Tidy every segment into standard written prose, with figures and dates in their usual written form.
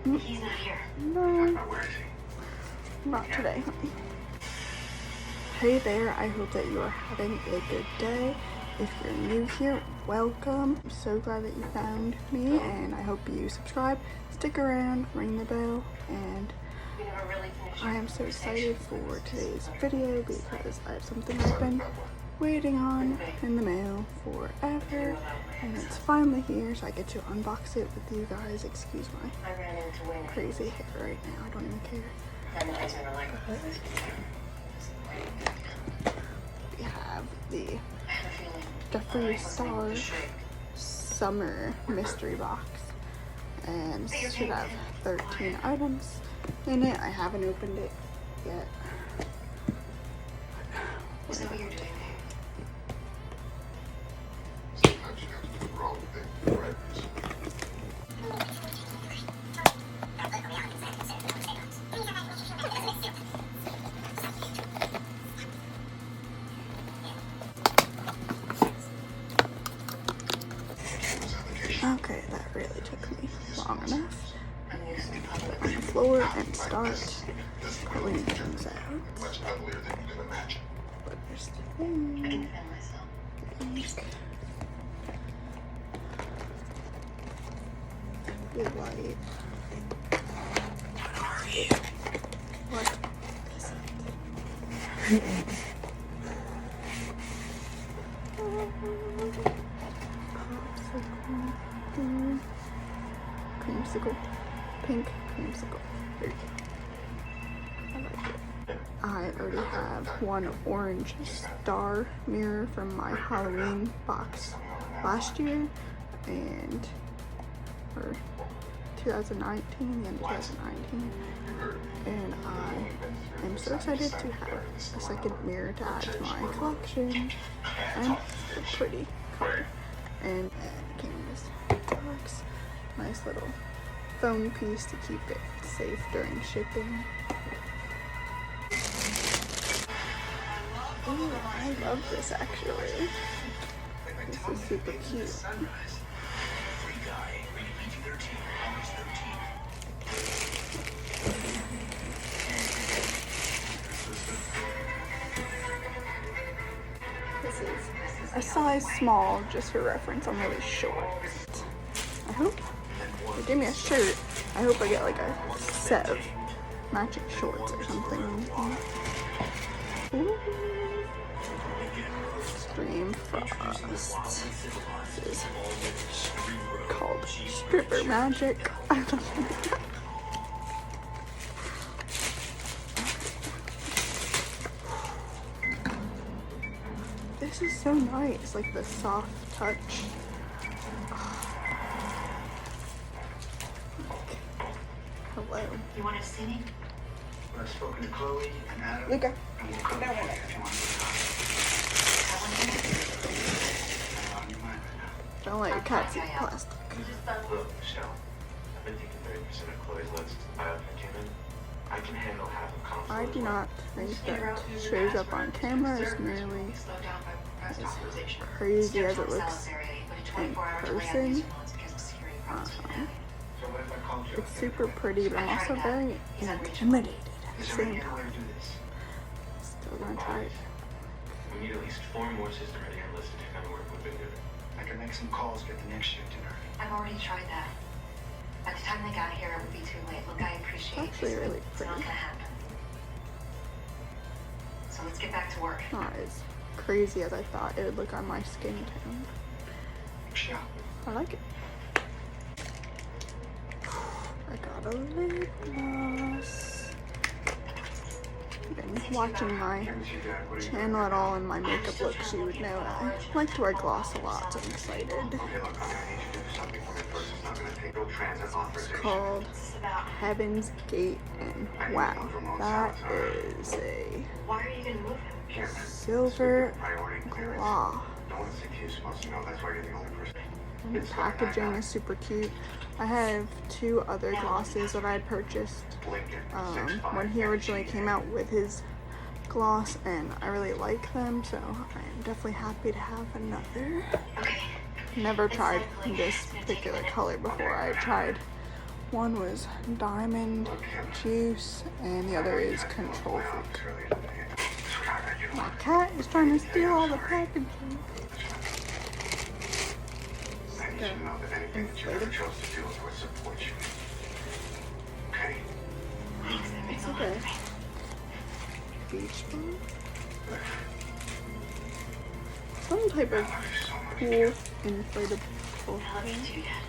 He's not here. No, not today, honey. Hey there, I hope that you are having a good day. If you're new here, welcome. I'm so glad that you found me, and I hope you subscribe, stick around, ring the bell, and I am so excited for today's video because I have something I've been waiting on in the mail forever, and it's finally here, so I get to unbox it with you guys. Excuse my crazy hair right now, I don't even care. We have the Jeffree Star Summer Mystery Box, and this should have 13 items in it. I haven't opened it yet. Is that what you're doing? Okay, that really took me long enough. On the floor and start pulling things out. But there's the thing. Be light. What are you? What is it? Creamsicle. Pink creamsicle. There you go. I like it. I already have one orange star mirror from my Halloween box last year, and for 2019, the end of 2019, and I am so excited to have a second mirror to add to my collection, and it's a pretty color. And it came in this box, nice little foam piece to keep it safe during shipping. Ooh, I love this actually. This is super cute. This is a size small, just for reference. I'm really short. I hope they give me a shirt. I hope I get like a set of matching shorts or something. Ooh. Extreme Frost. This is called Stripper Magic. I love it. This is so nice, like the soft touch. Hello. You want to see me? I've spoken to Chloe and Adam. Luca. I'm gonna come back if you want to talk. Don't let your cat see plastic. Look, Michelle, I've been taking 30% of Chloe's list. Biopic came in. I can handle half of Constance. I do not think that shows up on camera is nearly as crazy as it looks in person. It's super pretty, but I'm also very intimidated at the same time. Still gonna try it. We need at least 4 more system-ready analysts to take on the work we've been doing. I can make some calls, get the next shift in her. I've already tried that. By the time they got here, it would be too late. Look, I appreciate It's actually really it's not pretty. gonna happen. So let's get back to work. Not as crazy as I thought it would look on my skin tone. Michelle. I like it. I got a lip gloss. Been watching my channel at all in my makeup looks, you would know I like to wear gloss a lot, so I'm excited. It's called Heaven's Gate, and wow, that is a Why are you gonna move him? silver gloss. And the packaging is super cute. I have 2 other glosses that I had purchased when he originally came out with his gloss, and I really like them, so I'm definitely happy to have another. Okay. Never tried this particular color before. I tried One was Diamond Juice, and the other is Control Freak. My cat is trying to steal all the packaging. I need you to know that anything that you ever chose to do would support you. Okay? It's okay. Beach ball? Some type of cool inflatable I love you thing. too, Dad.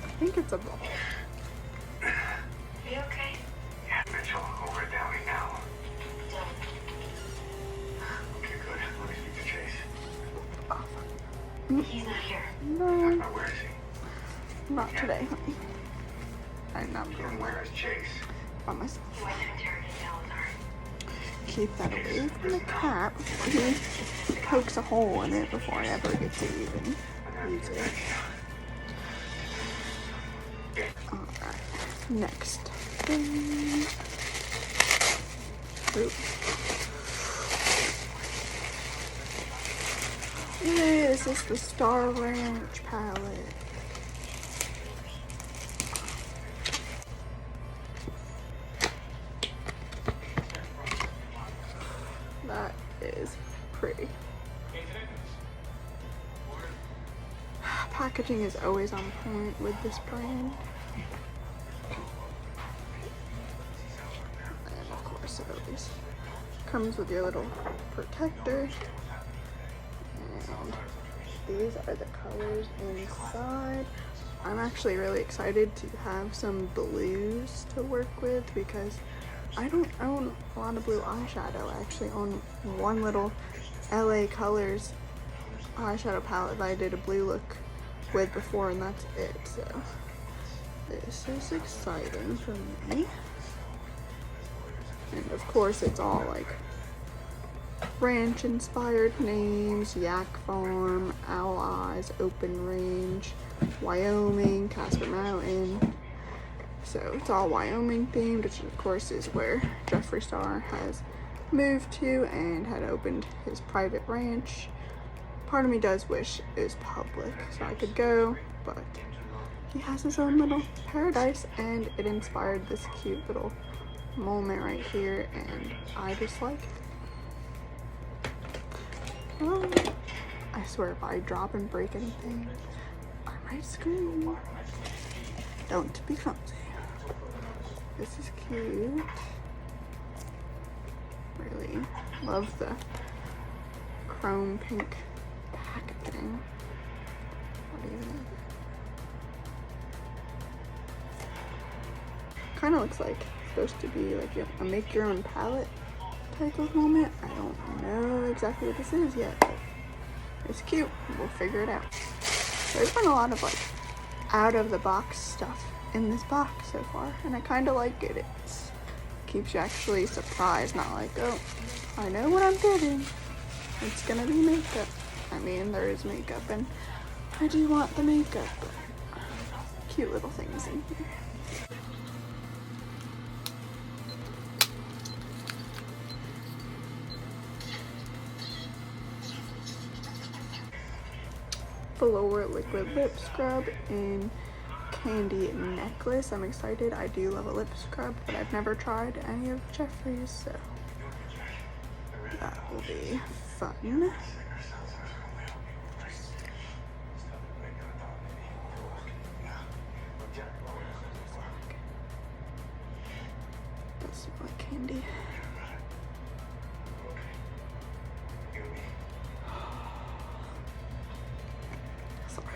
I think it's a ball. Are you okay? Yeah, Mitchell, over at Downey now. Dad. Okay, good. Let me speak to Chase. Oh, He's not here. no, Where is he? not today, honey. I'm not And going where is Chase? by myself. He went to interrogate Salazar. Keep that away from the cat before he pokes a hole in it before I ever get to even use it. Alright, next thing. Ooh. This is the Star Ranch palette. That is pretty. Packaging is always on point with this brand. And of course it always comes with your little protector. And these are the colors inside. I'm actually really excited to have some blues to work with because I don't own a lot of blue eyeshadow. I actually own one little LA Colors eyeshadow palette that I did a blue look with before, and that's it. So this is exciting for me. And of course it's all like ranch inspired names: Yak Farm, Owl Eyes, Open Range, Wyoming, Casper Mountain. So it's all Wyoming themed, which of course is where Jeffree Star has moved to and had opened his private ranch. Part of me does wish it was public so I could go, but he has his own little paradise and it inspired this cute little moment right here, and I just like it. Well, I swear if I drop and break anything, I might scream. Don't be clumsy. This is cute. Really love the chrome pink packaging. What even? Kind of looks like it's supposed to be like a make your own palette type of moment. I don't know exactly what this is yet, but it's cute. We'll figure it out. There's been a lot of like out of the box stuff in this box so far, and I kind of like it. It keeps you actually surprised, not like, oh, I know what I'm getting. It's gonna be makeup. I mean, there is makeup, and I do want the makeup, but cute little things in here. Velour liquid lip scrub in Candy Necklace. I'm excited. I do love a lip scrub, but I've never tried any of Jeffree's, so that will be fun. Does smell like candy. Sorry.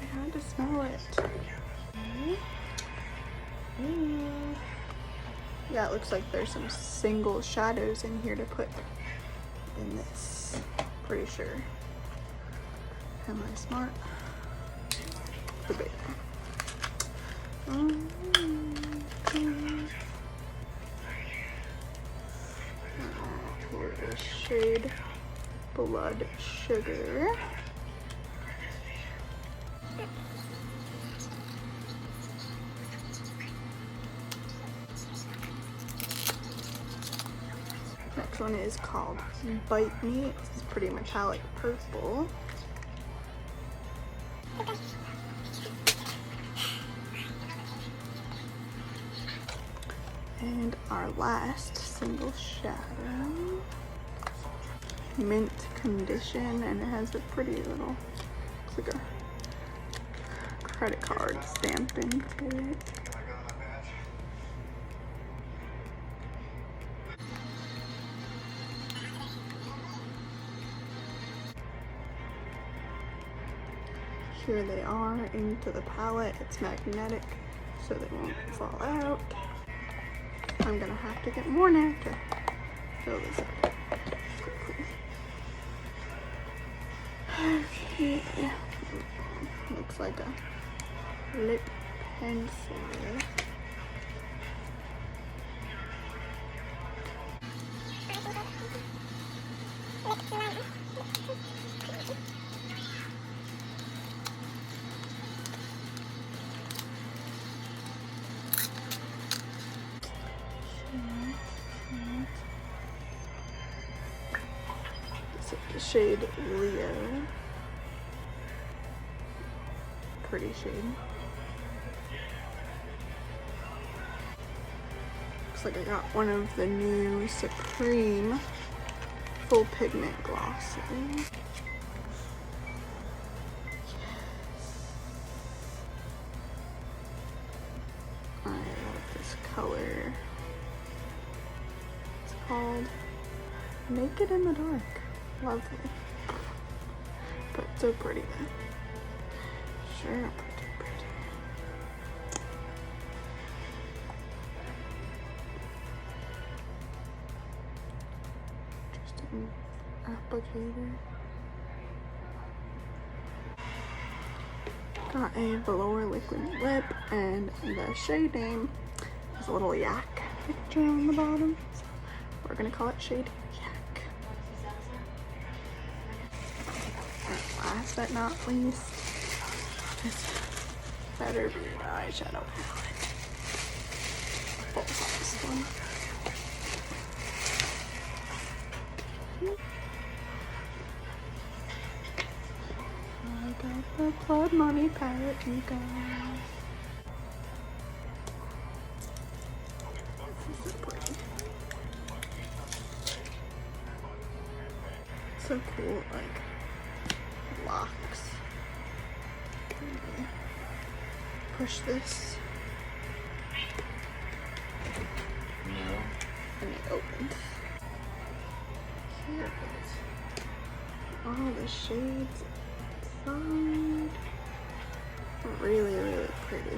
I had to smell it. Yeah, it looks like there's some single shadows in here to put in this. Pretty sure. Am I smart? The big one. Here is shade Blood Sugar. Next one is called Bite Me. It's pretty metallic purple. And our last single shadow, mint condition, and it has a pretty little, it's like a credit card stamping to it. Here they are into the palette. It's magnetic, so they won't fall out. I'm gonna have to get more now to fill this up. Okay. Looks like a lip pencil. This is the shade Leo. Pretty shade. Looks like I got one of the new Supreme full pigment glosses. I love this color. It's called Naked in the Dark. Lovely. But so pretty though. Sure, pretty. Interesting applicator. Got a velour liquid lip, and the shade name is a little yak picture on the bottom. So we're gonna call it shade yak. And last but not least, this better be my eyeshadow palette. Full size one. I got the Blood Money palette, you guys. This is so pretty. So cool, like locks. Push this. And it opens. Here it is. All the shades inside. Really, really pretty.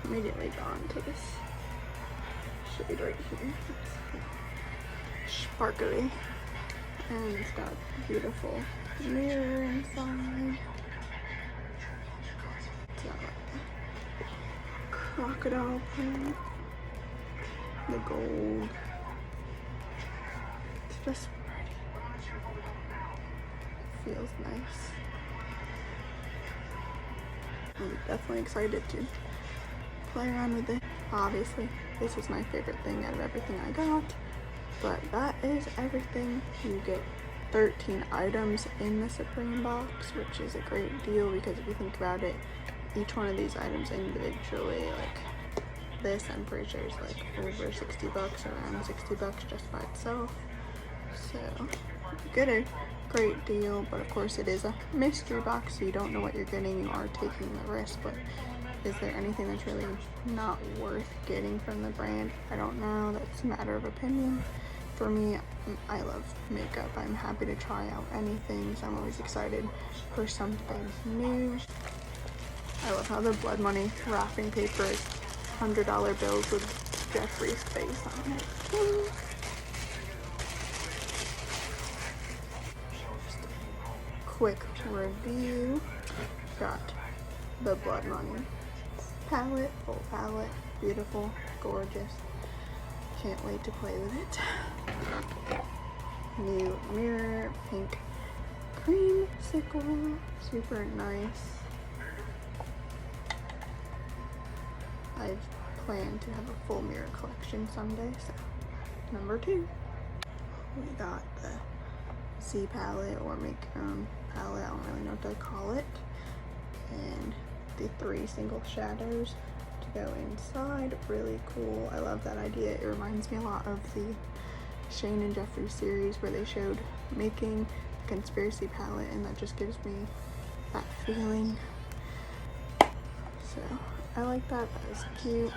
Immediately drawn to this shade right here. It's sparkly. And it's got a beautiful mirror inside. It's got like a crocodile print. The gold. It's just pretty. It feels nice. I'm definitely excited to play around with it. Obviously, this is my favorite thing out of everything I got. But that is everything. You get 13 items in the Supreme box, which is a great deal because if you think about it, each one of these items individually, like this, I'm pretty sure is like over 60 bucks, around 60 bucks just by itself. So you get a great deal, but of course it is a mystery box, so you don't know what you're getting. You are taking the risk, but is there anything that's really not worth getting from the brand? I don't know. That's a matter of opinion. For me, I love makeup. I'm happy to try out anything, so I'm always excited for something new. I love how the Blood Money wrapping paper is $100 bills with Jeffree's face on it. Just a quick review. Got the Blood Money palette, full palette, beautiful, gorgeous. Can't wait to play with it. New mirror, pink creamsicle, super nice. I've planned to have a full mirror collection someday, so number 2. We got the C palette, or make your own palette, I don't really know what to call it, and the 3 single shadows to go inside. Really cool. I love that idea. It reminds me a lot of the Shane and Jeffree series where they showed making the conspiracy palette, and that just gives me that feeling. So I like that. That is cute,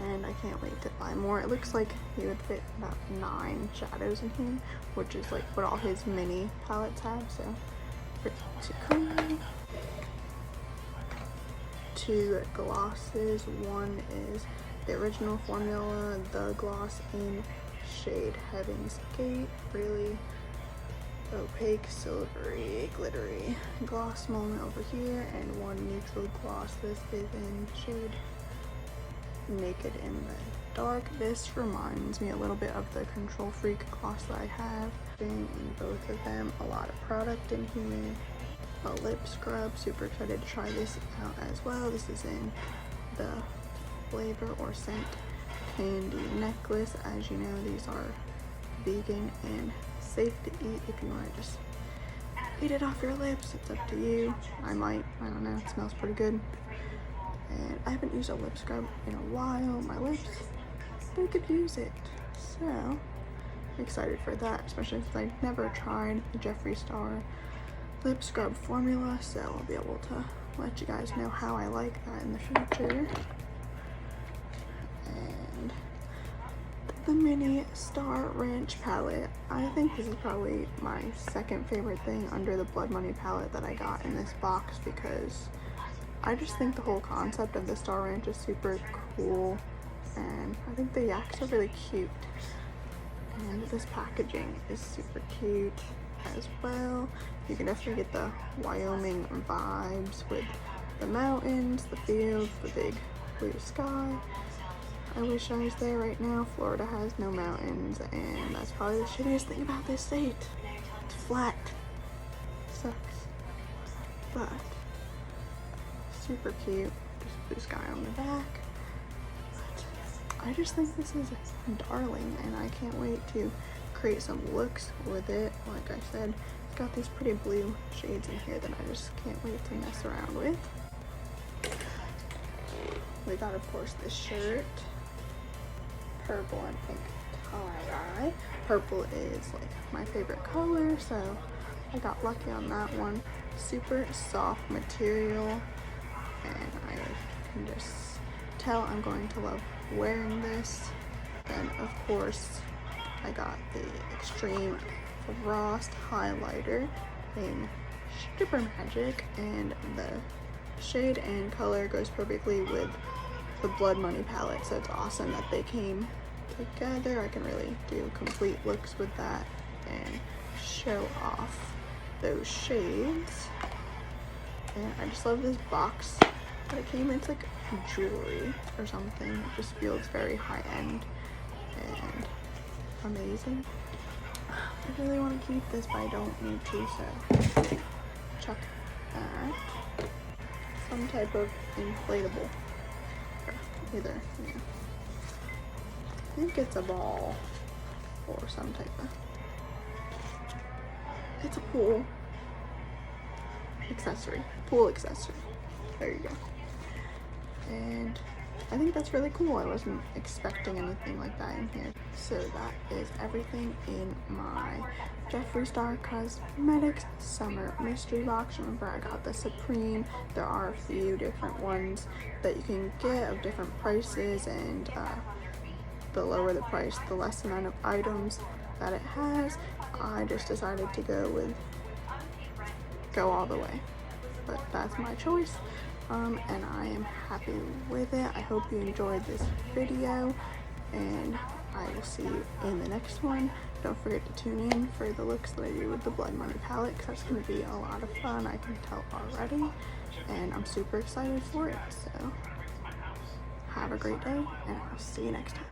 and I can't wait to buy more. It looks like he would fit about 9 shadows in here, which is like what all his mini palettes have, so pretty cool. 2 glosses. One is the original formula, the gloss in shade Heaven's Gate. Really opaque, silvery, glittery gloss moment over here, and one neutral gloss. This is in shade Naked in the Dark. This reminds me a little bit of the Control Freak gloss that I have. In both of them, a lot of product in here. A lip scrub, super excited to try this out as well. This is in the flavor or scent Candy Necklace. As you know, these are vegan and safe to eat. If you want to just eat it off your lips, it's up to you. I don't know, it smells pretty good. And I haven't used a lip scrub in a while. My lips, they could use it. So, I'm excited for that, especially since I've never tried the Jeffree Star lip scrub formula, so I'll be able to let you guys know how I like that in the future. And the mini Star Ranch palette. I think this is probably my second favorite thing under the Blood Money palette that I got in this box, because I just think the whole concept of the Star Ranch is super cool, and I think the yaks are really cute, and this packaging is super cute as well. You can definitely get the Wyoming vibes with the mountains, the fields, the big blue sky. I wish I was there right now. Florida has no mountains, and that's probably the shittiest thing about this state. It's flat. Sucks. But super cute. Just blue sky on the back. But I just think this is darling, and I can't wait to create some looks with it. Like I said, it's got these pretty blue shades in here that I just can't wait to mess around with. We got, of course, this shirt. Purple and pink tie-dye. Purple is like my favorite color, so I got lucky on that one. Super soft material, and I can just tell I'm going to love wearing this. Then, of course, I got the Extreme Frost highlighter in Stripper Magic, and the shade and color goes perfectly with the Blood Money palette, so it's awesome that they came together. I can really do complete looks with that and show off those shades. And I just love this box that it came in. It's like jewelry or something. It just feels very high-end and amazing. I really want to keep this, but I don't need to, so chuck that. Some type of inflatable. Either, yeah. I think it's a ball or some type of. It's a pool accessory. Pool accessory. There you go. And I think that's really cool. I wasn't expecting anything like that in here. So that is everything in my Jeffree Star Cosmetics Summer Mystery Box. Remember, I got the Supreme. There are a few different ones that you can get of different prices, and the lower the price, the less amount of items that it has. I just decided to go all the way. But that's my choice. And I am happy with it. I hope you enjoyed this video, and I will see you in the next one. Don't forget to tune in for the looks that I do with the Blood Money palette, because that's going to be a lot of fun, I can tell already, and I'm super excited for it. So have a great day, and I'll see you next time.